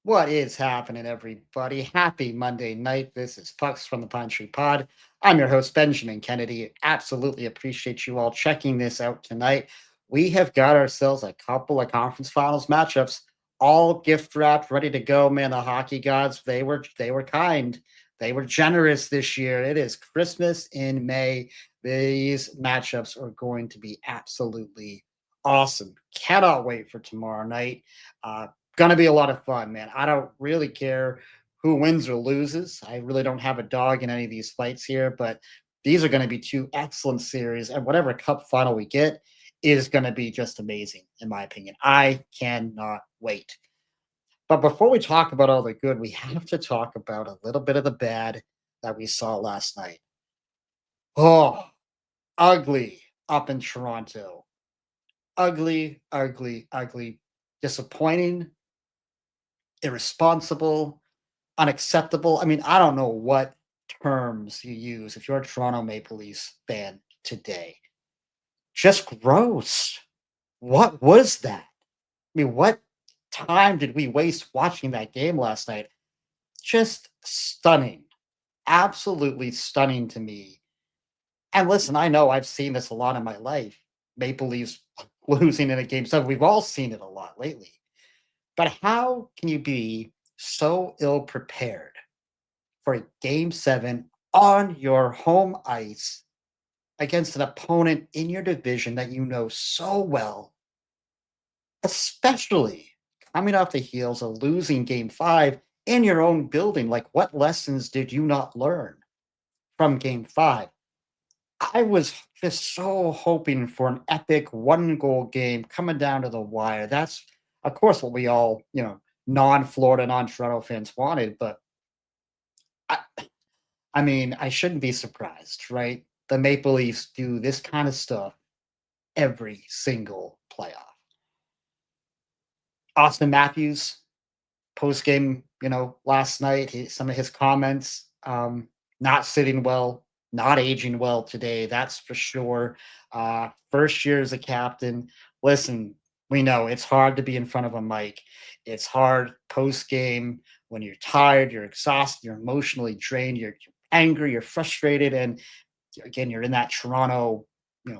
What is happening, everybody? Happy Monday night. This is Pucks from the Pine Tree Pod. I'm your host, Benjamin Kennedy. Absolutely appreciate you all checking this out tonight. We have got ourselves a couple of conference finals matchups, all gift wrapped, ready to go. Man, the hockey gods, they were kind. They were generous this year. It is Christmas in May. These matchups are going to be absolutely awesome. Cannot wait for tomorrow night. Gonna be a lot of fun, man. I don't really care who wins or loses. I really don't have a dog in any of these fights here, but these are going to be two excellent series, and whatever cup final we get is going to be just amazing, in my opinion. I cannot wait. But before we talk about all the good, we have to talk about a little bit of the bad that we saw last night. Oh, ugly up in Toronto. Ugly, ugly, ugly. Disappointing, irresponsible, unacceptable. I mean, I don't know what terms you use if you're a Toronto Maple Leafs fan today. Just gross. What was that? I mean, what time did we waste watching that game last night? Just stunning. Absolutely stunning to me. And listen, I know I've seen this a lot in my life. Maple Leafs losing in a game seven. We've all seen it a lot lately. But how can you be so ill prepared for a game seven on your home ice against an opponent in your division that you know so well, especially coming off the heels of losing game five in your own building? Like, what lessons did you not learn from game five? I was just so hoping for an epic one goal game coming down to the wire. That's, of course, what we all, non Florida, non Toronto fans wanted. But I, I mean, I shouldn't be surprised, right? The Maple Leafs do this kind of stuff every single playoff. Austin Matthews, post game, last night, some of his comments, not sitting well, not aging well today, that's for sure. First year as a captain. Listen, we know it's hard to be in front of a mic. It's hard post game when you're tired, you're exhausted, you're emotionally drained, you're angry, you're frustrated, and again, you're in that Toronto,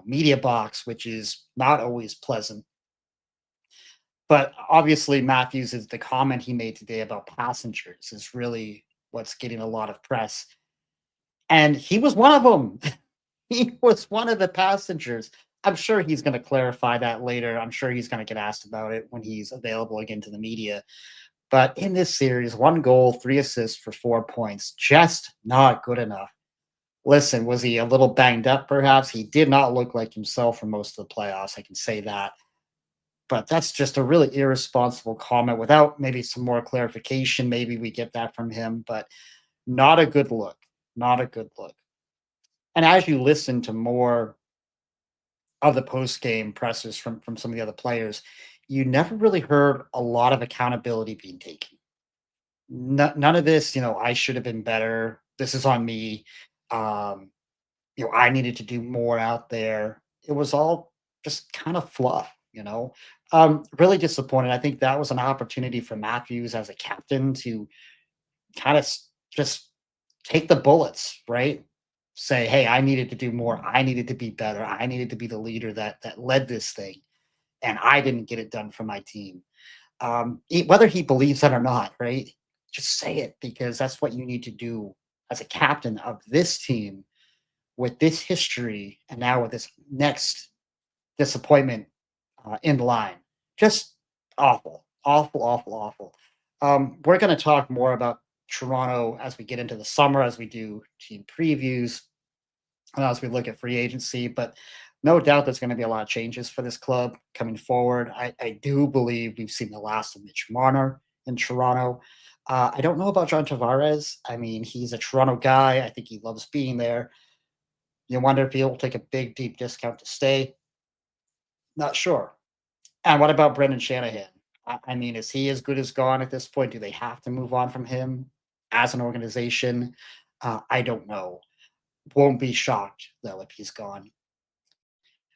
media box, which is not always pleasant. But obviously, Matthews is the comment he made today about passengers is really what's getting a lot of press. And he was one of them. He was one of the passengers. I'm sure he's going to clarify that later. I'm sure he's going to get asked about it when he's available again to the media. But in this series, 1 goal, 3 assists for 4 points, just not good enough. Listen, was he a little banged up perhaps? He did not look like himself for most of the playoffs, I can say that. But that's just a really irresponsible comment without maybe some more clarification. Maybe we get that from him, but not a good look. Not a good look. And as you listen to more of the post game presses from some of the other players, you never really heard a lot of accountability being taken. None of this, I should have been better. This is on me. Um, I needed to do more out there. It was all just kind of fluff, Really disappointed. I think that was an opportunity for Matthews as a captain to kind of just take the bullets, right? Say, hey, I needed to do more. I needed to be better. I needed to be the leader that led this thing, and I didn't get it done for my team. Whether he believes it or not, right? Just say it because that's what you need to do as a captain of this team with this history and now with this next disappointment in line. Just awful, awful, awful, awful. We're going to talk more about Toronto as we get into the summer, as we do team previews, and as we look at free agency. But no doubt there's going to be a lot of changes for this club coming forward. I do believe we've seen the last of Mitch Marner in Toronto. I don't know about John Tavares. I mean, he's a Toronto guy. I think he loves being there. You wonder if he'll take a big, deep discount to stay. Not sure. And what about Brendan Shanahan? I mean, is he as good as gone at this point? Do they have to move on from him as an organization? I don't know. Won't be shocked though if he's gone.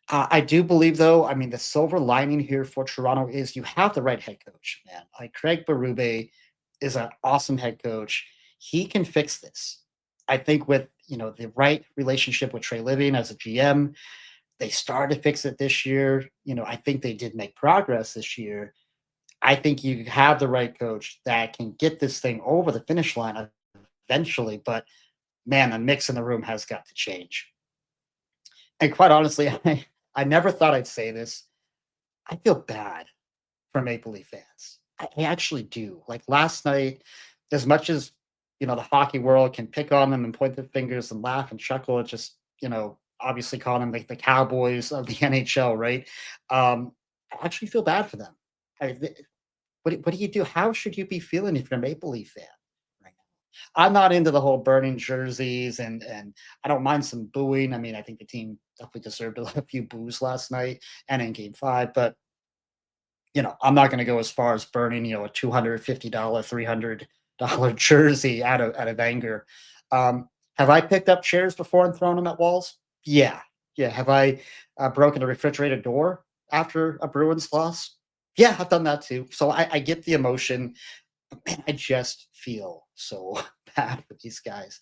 I do believe, though. I mean, the silver lining here for Toronto is you have the right head coach, man. Like Craig Berube is an awesome head coach. He can fix this. I think with the right relationship with Trey Living as a GM, they started to fix it this year. I think they did make progress this year. I think you have the right coach that can get this thing over the finish line eventually. But man, the mix in the room has got to change. And quite honestly, I never thought I'd say this. I feel bad for Maple Leaf fans. I actually do. Like last night, as much as the hockey world can pick on them and point their fingers and laugh and chuckle at just obviously calling them like the Cowboys of the NHL, right? I actually feel bad for them. What do you do? How should you be feeling if you're a Maple Leaf fan right now? I'm not into the whole burning jerseys, and I don't mind some booing. I mean, I think the team definitely deserved a few boos last night and in Game 5, but I'm not going to go as far as burning, a $250, $300 jersey out of anger. Have I picked up chairs before and thrown them at walls? Yeah, yeah. Have I broken a refrigerator door after a Bruins loss? Yeah, I've done that too. So I get the emotion. But man, I just feel so bad for these guys.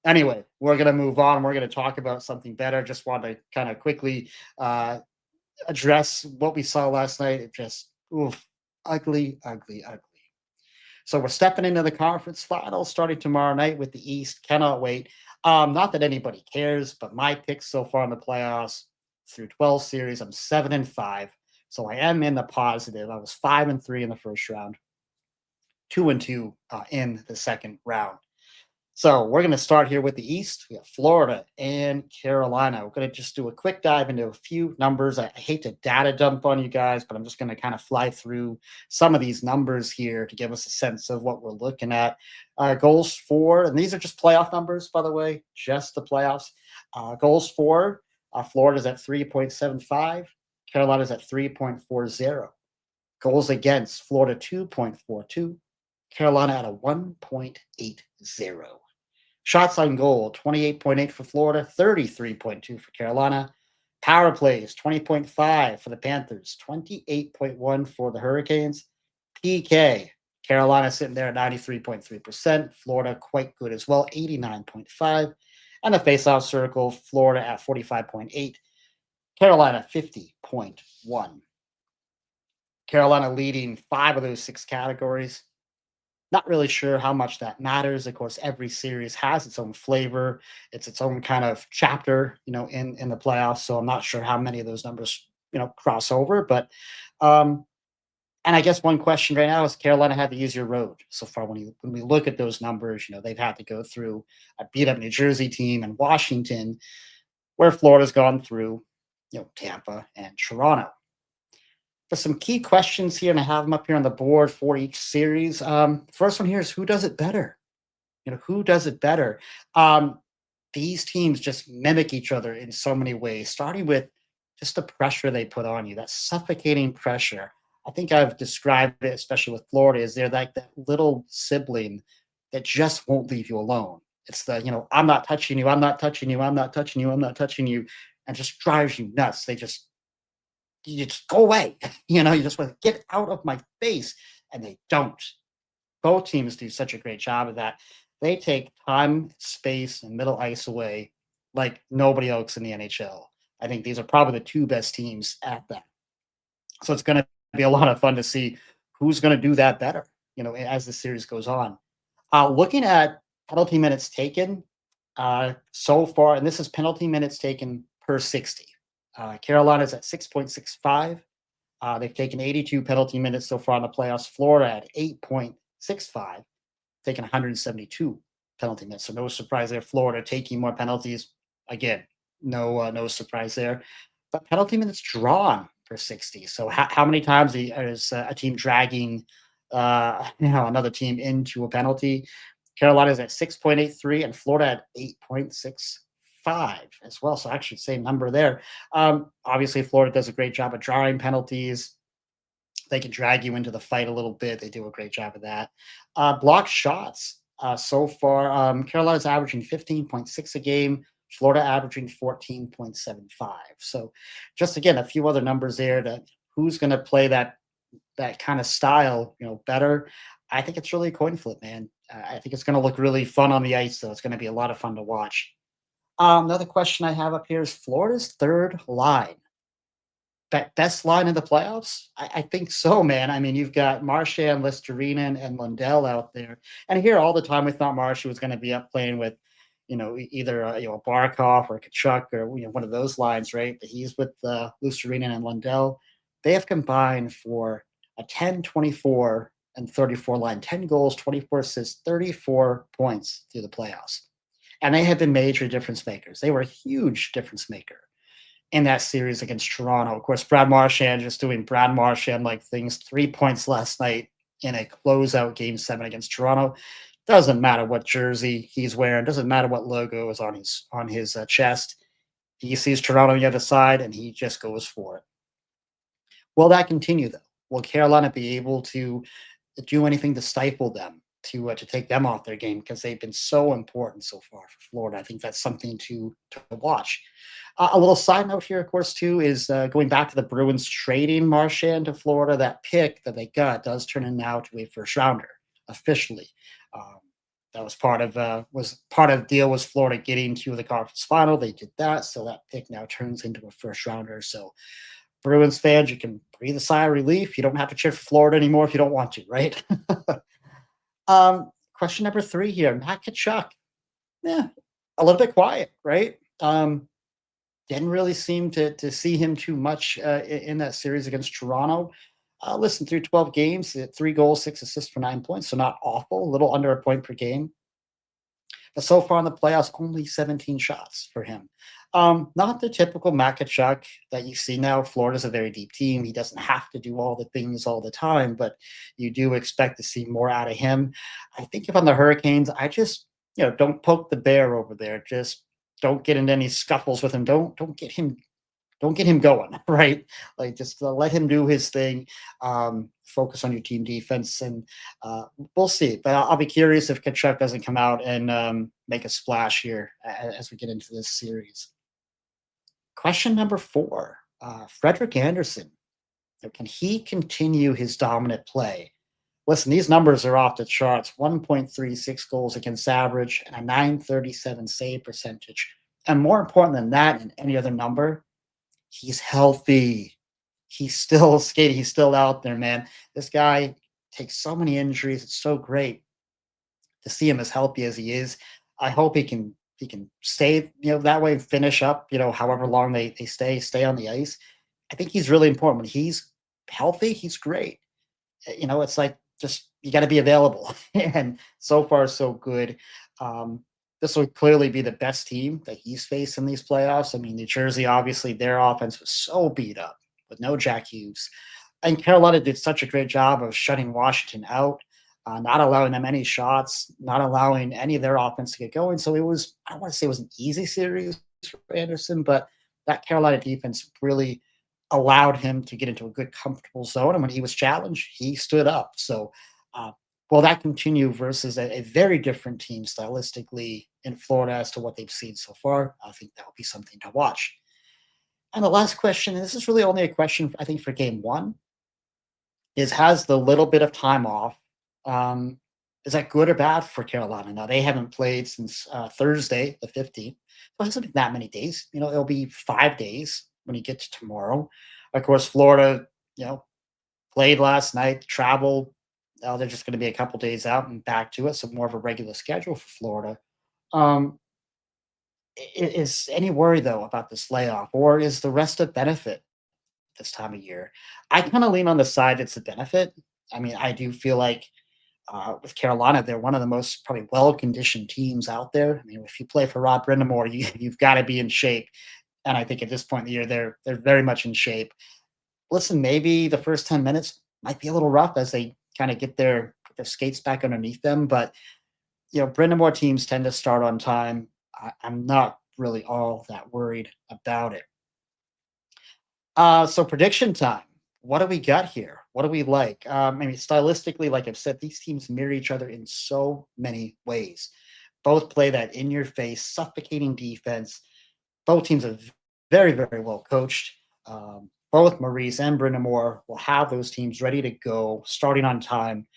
Anyway, we're gonna move on. We're gonna talk about something better. Just want to kind of quickly uh, address what we saw last night. It just oof, ugly, ugly, ugly. So we're stepping into the conference finals starting tomorrow night with the East. Cannot wait. Not that anybody cares, but my picks so far in the playoffs through 12 series, I'm 7-5. So I am in the positive. I was 5-3 in the first round, 2-2 in the second round. So we're going to start here with the East. We have Florida and Carolina. We're going to just do a quick dive into a few numbers. I hate to data dump on you guys, but I'm just going to kind of fly through some of these numbers here to give us a sense of what we're looking at. Goals for, and these are just playoff numbers, by the way, just the playoffs. Goals for, Florida's at 3.75. Carolina's at 3.40. Goals against, Florida 2.42. Carolina at a 1.80. Shots on goal, 28.8 for Florida, 33.2 for Carolina. Power plays, 20.5 for the Panthers, 28.1 for the Hurricanes. PK, Carolina sitting there at 93.3%. Florida quite good as well, 89.5. And the faceoff circle, Florida at 45.8. Carolina 50.1. Carolina leading 5 of those 6 categories. Not really sure how much that matters. Of course, every series has its own flavor. It's its own kind of chapter, in the playoffs. So I'm not sure how many of those numbers, cross over. But and I guess one question right now is Carolina had the easier road so far. When we look at those numbers, they've had to go through a beat up New Jersey team and Washington, where Florida's gone through, Tampa and Toronto. There's some key questions here, and I have them up here on the board for each series. First one here is who does it better? Who does it better? Um, these teams just mimic each other in so many ways, starting with just the pressure they put on you, that suffocating pressure. I think I've described it, especially with Florida, is they're like that little sibling that just won't leave you alone. It's I'm not touching you, I'm not touching you, I'm not touching you, I'm not touching you, and just drives you nuts. You just go away. You just want to get out of my face. And they don't. Both teams do such a great job of that. They take time, space, and middle ice away like nobody else in the NHL. I think these are probably the 2 best teams at that. So it's going to be a lot of fun to see who's going to do that better, as the series goes on. Looking at penalty minutes taken so far, and this is penalty minutes taken per 60. Carolina's at 6.65. They've taken 82 penalty minutes so far in the playoffs. Florida at 8.65, taking 172 penalty minutes. So no surprise there. Florida taking more penalties. Again, no surprise there. But penalty minutes drawn for 60. So how many times is a team dragging another team into a penalty? Carolina's at 6.83 and Florida at 8.65 as well. So actually same number there. Obviously Florida does a great job of drawing penalties. They can drag you into the fight a little bit. They do a great job of that. Block shots so far. Carolina's averaging 15.6 a game. Florida averaging 14.75. So just again, a few other numbers there that who's going to play that kind of style, better. I think it's really a coin flip, man. I think it's going to look really fun on the ice, though. It's going to be a lot of fun to watch. Another question I have up here is Florida's third line. Best line in the playoffs? I think so, man. I mean, you've got Marchand, Listerine, and Lundell out there. And here all the time we thought Marchand was going to be up playing with, either Barkov or Kachuk or one of those lines, right? But he's with Listerine and Lundell. They have combined for a 10, 24, and 34 line, 10 goals, 24 assists, 34 points through the playoffs. And they have been major difference makers. They were a huge difference maker in that series against Toronto. Of course, Brad Marchand just doing Brad Marchand like things. 3 points last night in a closeout game 7 against Toronto. Doesn't matter what jersey he's wearing. Doesn't matter what logo is on his chest. He sees Toronto on the other side and he just goes for it. Will that continue though? Will Carolina be able to do anything to stifle them, to take them off their game because they've been so important so far for Florida? I think that's something to watch. A little side note here, of course, too, is going back to the Bruins trading Marchand to Florida. That pick that they got does turn in now to a first rounder officially. Um, that was part of the deal was Florida getting to the conference final. They did that, so that pick now turns into a first rounder. So Bruins fans, you can breathe a sigh of relief. You don't have to cheer for Florida anymore if you don't want to, right? Question number 3 here. Matt Kachuk. Yeah, a little bit quiet, right? Didn't really seem to see him too much in that series against Toronto. Listen, through 12 games, 3 goals, 6 assists for 9 points, so not awful. A little under a point per game. But so far in the playoffs, only 17 shots for him. Not the typical Matt Kachuk that you see now. Florida's a very deep team. He doesn't have to do all the things all the time, but you do expect to see more out of him. I think if I'm the Hurricanes, I just don't poke the bear over there. Just don't get into any scuffles with him. Don't get him going, right? Like just let him do his thing. Focus on your team defense, and we'll see. But I'll be curious if Kachuk doesn't come out and make a splash here as we get into this series. Question number 4: Frederik Andersen. Can he continue his dominant play? Listen, these numbers are off the charts. 1.36 goals against average and a 937 save percentage. And more important than that, and any other number, he's healthy. He's still skating. He's still out there, man. This guy takes so many injuries. It's so great to see him as healthy as he is. I hope he can stay, that way and finish up, however long they stay on the ice. I think he's really important. When he's healthy, he's great. It's like just you got to be available. And so far, so good. This will clearly be the best team that he's faced in these playoffs. I mean, New Jersey, obviously, their offense was so beat up with no Jack Hughes. And Carolina did such a great job of shutting Washington out, not allowing them any shots, not allowing any of their offense to get going. So I don't want to say it was an easy series for Anderson, but that Carolina defense really allowed him to get into a good, comfortable zone. And when he was challenged, he stood up. So, will that continue versus a very different team stylistically in Florida as to what they've seen so far? I think that will be something to watch. And the last question, and this is really only a question, I think, for game 1, is has the little bit of time off, um, is that good or bad for Carolina? Now, they haven't played since Thursday, the 15th. So it hasn't been that many days. It'll be 5 days when you get to tomorrow. Of course, Florida, you know, played last night, traveled. Now they're just going to be a couple days out and back to it. So more of a regular schedule for Florida. Um, is any worry, though, about this layoff, or is the rest a benefit this time of year? I kind of lean on the side it's a benefit. I mean, I do feel like with Carolina, they're one of the most probably well-conditioned teams out there. I mean, if you play for Rob Brindamore, you've got to be in shape. And I think at this point in the year, they're very much in shape. Listen, maybe the first 10 minutes might be a little rough as they kind of get their skates back underneath them. But Brindamore teams tend to start on time. I'm not really all that worried about it. So prediction time. What do we got here? What do we like? I mean, stylistically, like I've said, these teams mirror each other in so many ways. Both play that in-your-face, suffocating defense. Both teams are very, very well coached. Both Maurice and Brindamore will have those teams ready to go, starting on time.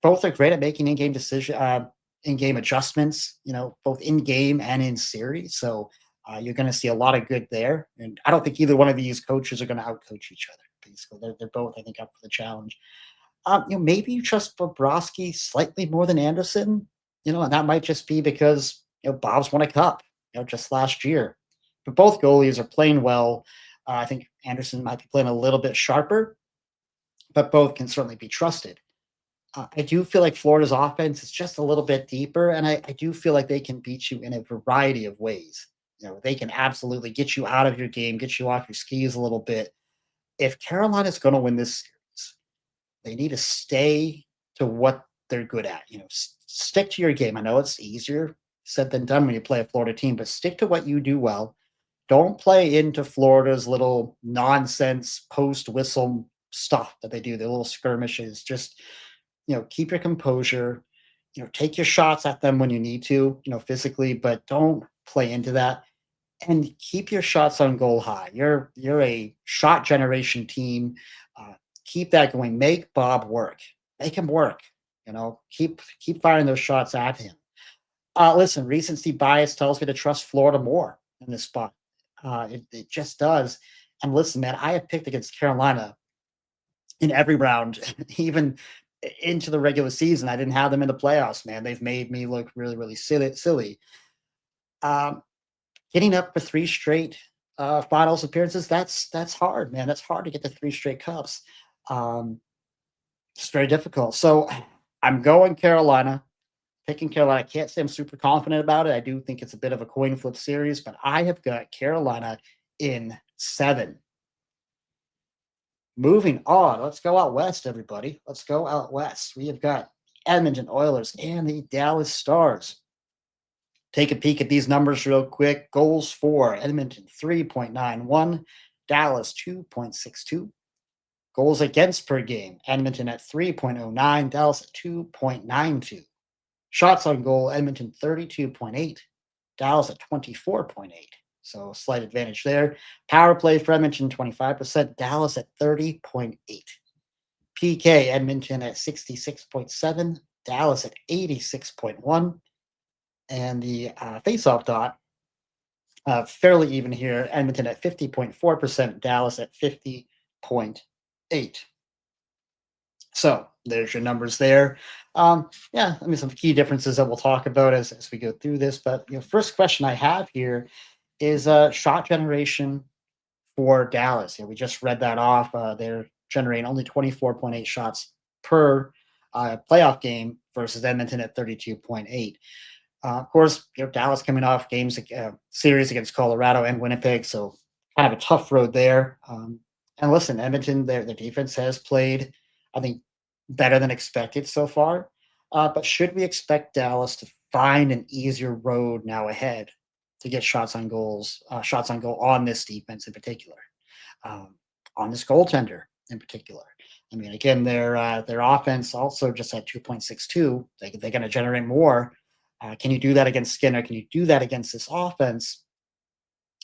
both are great at making in-game adjustments, both in game and in series. So you're going to see a lot of good there. And I don't think either one of these coaches are going to outcoach each other. Basically, they're both, I think, up for the challenge. Maybe you trust Bobrovsky slightly more than Anderson, and that might just be because Bob's won a cup, just last year. But both goalies are playing well. I think Anderson might be playing a little bit sharper, but both can certainly be trusted. I do feel like Florida's offense is just a little bit deeper, and I do feel like they can beat you in a variety of ways. They can absolutely get you out of your game, get you off your skis a little bit. If Carolina's going to win this series, they need to stay to what they're good at. Stick to your game. I know it's easier said than done when you play a Florida team, but stick to what you do well. Don't play into Florida's little nonsense post whistle stuff that they do, their little skirmishes. Just, keep your composure, take your shots at them when you need to, physically, but don't play into that and keep your shots on goal high. You're a shot generation team. Keep that going. Make Bob work. Make him work. Keep firing those shots at him. Listen, recency bias tells me to trust Florida more in this spot. It just does. And listen, man, I have picked against Carolina in every round, even into the regular season. I didn't have them in the playoffs, man. They've made me look really, really silly. Um, Getting up for three straight finals appearances, that's hard, man. That's hard to get the three straight cups. Um, it's very difficult. So I'm going Carolina, picking Carolina. I can't say I'm super confident about it. I do think it's a bit of a coin flip series, but I have got Carolina in 7. Moving on, let's go out west, everybody. Let's go out west. We have got Edmonton Oilers and the Dallas Stars. Take a peek at these numbers real quick. Goals for Edmonton 3.91, Dallas 2.62. Goals against per game, Edmonton at 3.09, Dallas at 2.92. Shots on goal, Edmonton 32.8, Dallas at 24.8. So slight advantage there. Power play for Edmonton 25%, Dallas at 30.8. PK, Edmonton at 66.7, Dallas at 86.1. And the face-off dot, fairly even here. Edmonton at 50.4%, Dallas at 50.8. So there's your numbers there. Yeah, I mean, some key differences that we'll talk about as we go through this. But first question I have here is shot generation for Dallas. We just read that off. They're generating only 24.8 shots per playoff game versus Edmonton at 32.8. Of course, Dallas coming off series against Colorado and Winnipeg, so kind of a tough road there. And listen, Edmonton, their defense has played, I think, better than expected so far. But should we expect Dallas to find an easier road now ahead to get shots on goal on this defense in particular, on this goaltender in particular? I mean, again, their offense also just at 2.62. They're going to generate more. Can you do that against Skinner? Can you do that against this offense?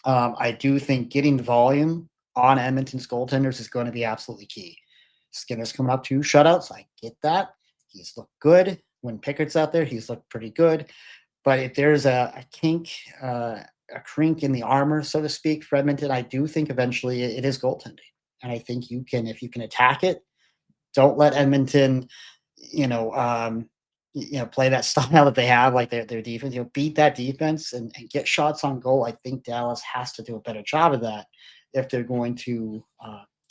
I do think getting volume on Edmonton's goaltenders is going to be absolutely key. Skinner's coming up 2 shutouts. I get that. He's looked good. When Pickett's out there, he's looked pretty good. But if there's a kink, a crink in the armor, so to speak, for Edmonton, I do think eventually it is goaltending. And I think if you can attack it, don't let Edmonton, you know, um, play that style that they have, like their defense. Beat that defense and get shots on goal. I think Dallas has to do a better job of that if they're going to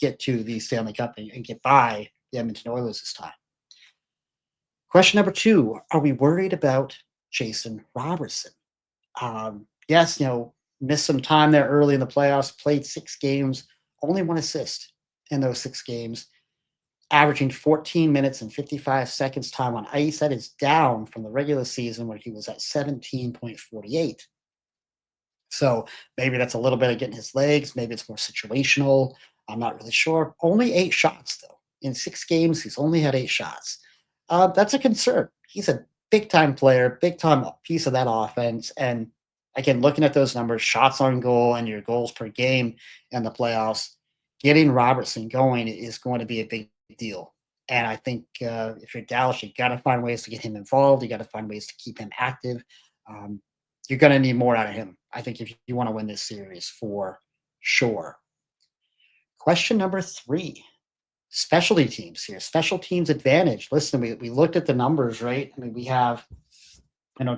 get to the Stanley Cup and get by the Edmonton Oilers this time. Question number 2: are we worried about Jason Roberson? Yes, missed some time there early in the playoffs. Played 6 games, only 1 assist in those 6 games, averaging 14 minutes and 55 seconds time on ice. That is down from the regular season where he was at 17.48. So maybe that's a little bit of getting his legs. Maybe it's more situational. I'm not really sure. Only 8 shots, though. In 6 games, he's only had 8 shots. That's a concern. He's a big-time player, big-time piece of that offense. And again, looking at those numbers, shots on goal and your goals per game in the playoffs, getting Robertson going is going to be a big deal. And I think if you're Dallas, you got to find ways to get him involved. You got to find ways to keep him active. Um, you're going to need more out of him. I think if you want to win this series for sure. Question number three, specialty teams here. Special teams advantage. Listen, we looked at the numbers, right? I mean, we have,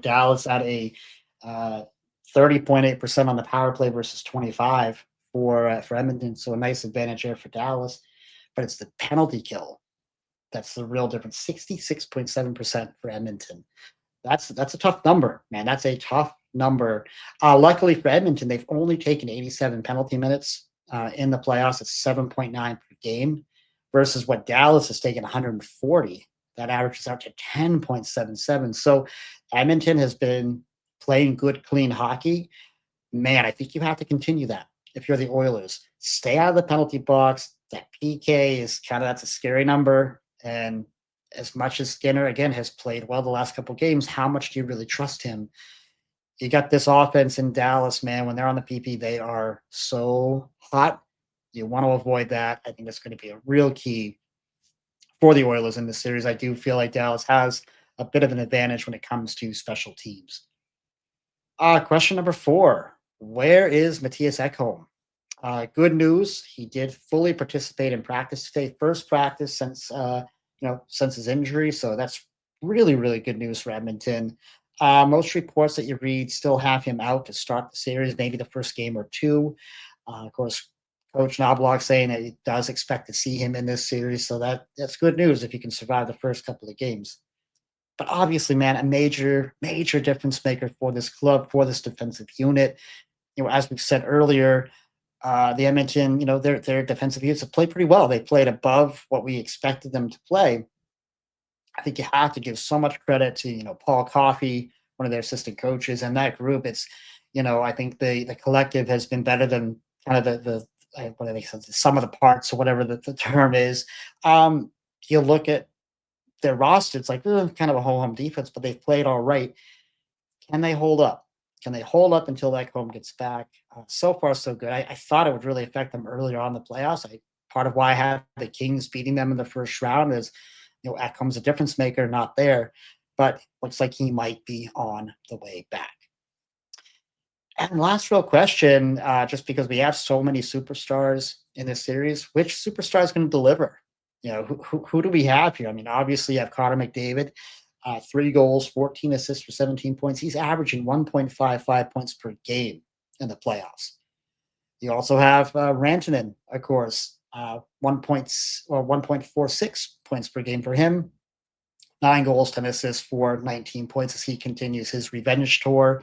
Dallas at a uh, 30.8% on the power play versus 25 for Edmonton. So a nice advantage there for Dallas. But it's the penalty kill that's the real difference. 66.7% for Edmonton. That's a tough number, man. That's a tough number. Luckily for Edmonton, they've only taken 87 penalty minutes in the playoffs. It's 7.9 per game versus what Dallas has taken 140. That averages out to 10.77. So Edmonton has been playing good, clean hockey. Man, I think you have to continue that if you're the Oilers. Stay out of the penalty box. That PK is that's a scary number. And as much as Skinner again has played well the last couple games, how much do you really trust him? You got this offense in Dallas, man. When they're on the PP, they are so hot. You want to avoid that. I think that's going to be a real key for the Oilers in this series. I do feel like Dallas has a bit of an advantage when it comes to special teams. Question number four. Where is Mattias Ekholm? Good news. He did fully participate in practice today. First practice since his injury. So that's really, really good news for Edmonton. Most reports that you read still have him out to start the series, maybe the first game or two. Of course, Coach Knobloch saying that he does expect to see him in this series. So that's good news if he can survive the first couple of games. But obviously, man, a major, major difference maker for this club, for this defensive unit. As we've said earlier, the Edmonton, their defensive units have played pretty well. They played above what we expected them to play. I think you have to give so much credit to, Paul Coffey, one of their assistant coaches, and that group. It's, I think the collective has been better than kind of what do they say, the sum of the parts or whatever the term is. You look at their roster, it's like kind of a home defense, but they've played all right. Can they hold up? Can they hold up until that home gets back? So far, so good. I thought it would really affect them earlier on in the playoffs. Part of why I had the Kings beating them in the first round is, Ekholm's a difference maker, not there, but looks like he might be on the way back. And last real question, just because we have so many superstars in this series, which superstar is going to deliver? Who do we have here? I mean, obviously you have Connor McDavid, 3 goals, 14 assists for 17 points. He's averaging 1.55 points per game in the playoffs. You also have Rantanen, of course, 1.46 points per game for him. 9 goals, 10 assists for 19 points as he continues his revenge tour.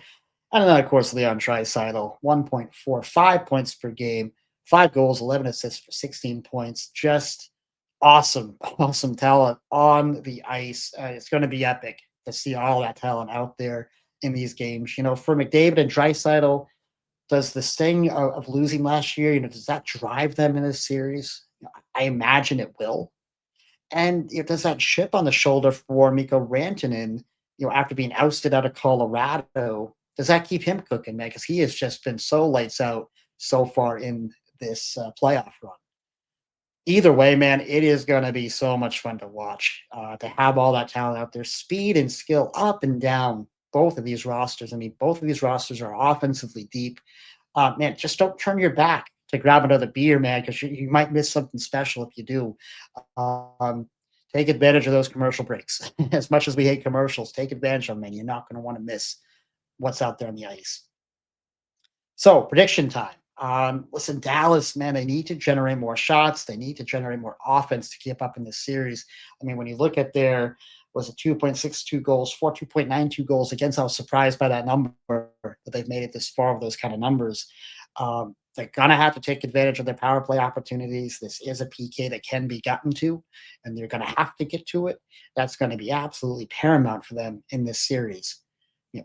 And then, of course, Leon Draisaitl, 1.45 points per game, 5 goals, 11 assists for 16 points. Just awesome, awesome talent on the ice. It's going to be epic to see all that talent out there in these games. For McDavid and Draisaitl, does the sting of losing last year, does that drive them in this series? I imagine it will. And does that chip on the shoulder for Mikko Rantanen, after being ousted out of Colorado, does that keep him cooking, man? Because he has just been so lights out so far in this playoff run. Either way, man, it is going to be so much fun to watch, to have all that talent out there, speed and skill up and down both of these rosters. I mean, both of these rosters are offensively deep. Man, just don't turn your back to grab another beer, man, because you might miss something special if you do. Um, take advantage of those commercial breaks. As much as we hate commercials, take advantage of them, man. You're not going to want to miss what's out there on the ice. So, prediction time. Listen, Dallas, man, they need to generate more shots. They need to generate more offense to keep up in this series. I mean, when you look at their, was it 2.62 goals, 2.92 goals against, I was surprised by that number that they've made it this far with those kind of numbers. They're going to have to take advantage of their power play opportunities. This is a PK that can be gotten to, and they're going to have to get to it. That's going to be absolutely paramount for them in this series.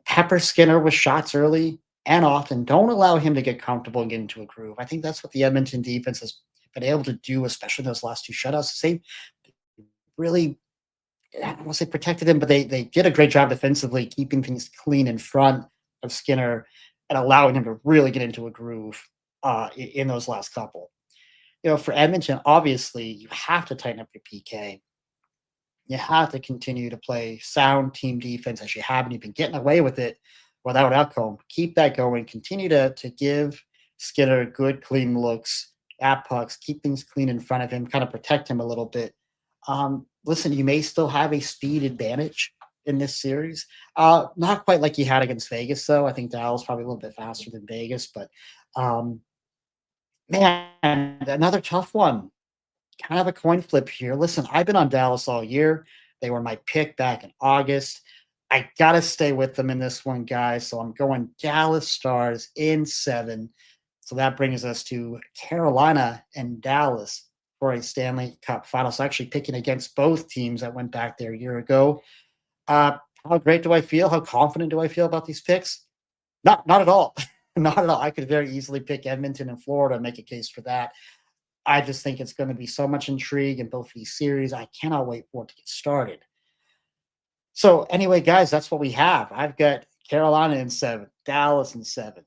Pepper Skinner with shots early and often. Don't allow him to get comfortable and get into a groove. I think that's what the Edmonton defense has been able to do, especially those last two shutouts. They really, I don't want to say protected him, but they did a great job defensively, keeping things clean in front of Skinner and allowing him to really get into a groove in those last couple. For Edmonton, obviously, you have to tighten up your PK. You have to continue to play sound team defense as you have, and you've been getting away with it without Ekholm. Keep that going. Continue to give Skinner good, clean looks at pucks. Keep things clean in front of him. Kind of protect him a little bit. Listen, you may still have a speed advantage in this series. Not quite like you had against Vegas, though. I think Dallas probably a little bit faster than Vegas, but um, man, another tough one, kind of a coin flip here. Listen, I've been on Dallas all year. They were my pick back in August. I got to stay with them in this one, guys. So I'm going Dallas Stars in 7. So that brings us to Carolina and Dallas for a Stanley Cup final. So actually picking against both teams that went back there a year ago. How great do I feel? How confident do I feel about these picks? Not at all. Not at all. I could very easily pick Edmonton and Florida and make a case for that. I just think it's going to be so much intrigue in both of these series. I cannot wait for it to get started. So, anyway, guys, that's what we have. I've got Carolina in 7, Dallas in 7.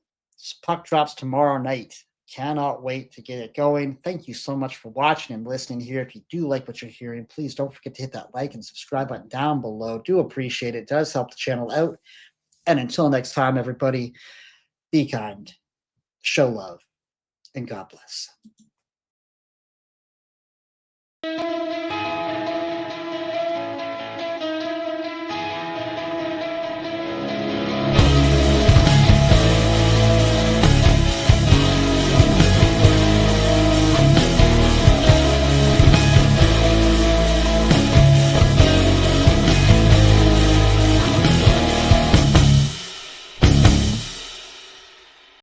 Puck drops tomorrow night. Cannot wait to get it going. Thank you so much for watching and listening here. If you do like what you're hearing, please don't forget to hit that like and subscribe button down below. Do appreciate it. It does help the channel out. And until next time, everybody, be kind, show love, and God bless.